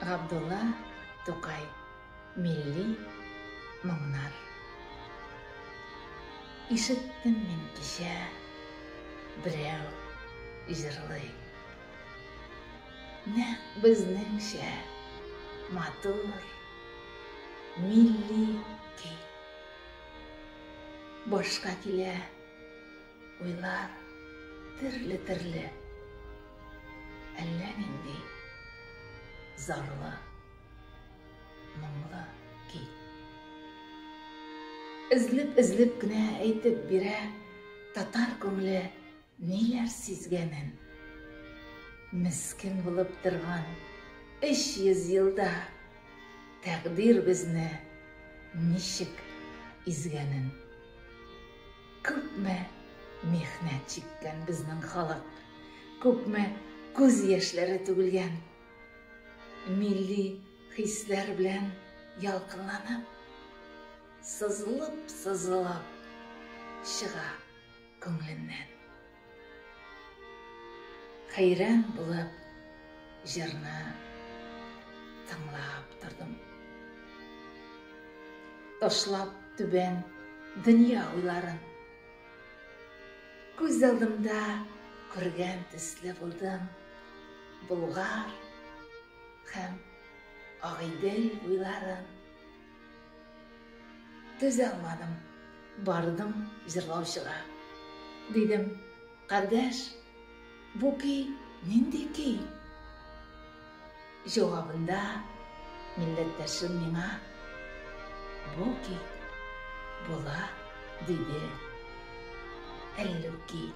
Abdullah Tokay Milli Mыңнар. Ишеттім мен кеше біреу жырлый. Нәқ бізніңше матур милли кей. Башқа келе ойлар түрлі-түрлі. Әллә нинди зарлы, мұңлы кей. Үзліп кенә әйтеп бирә татар күңле ниләр сизгәнен. Мискин булып торган 300 елда тәкъдир безне ничек изгәнен. Күпме мехнәт чиккән безнең халык, күпме күз яшьләре түгелгән. Милли хисләр белән ялкынланып, сызылып чыга күңленнән. Хәйран булып җырны тыңлап тордым. Ташлап түбән дөнья уйларын. Күз алдымда күргән төсле булдым. Булгар һәм Агыйдел уйларын. Төзә алмадым, бардым җырлаучыга. Дидем, кардәш, бу көй нинди көй? Җавабында милләттәшем миңа бу көй була диде. Әллүки.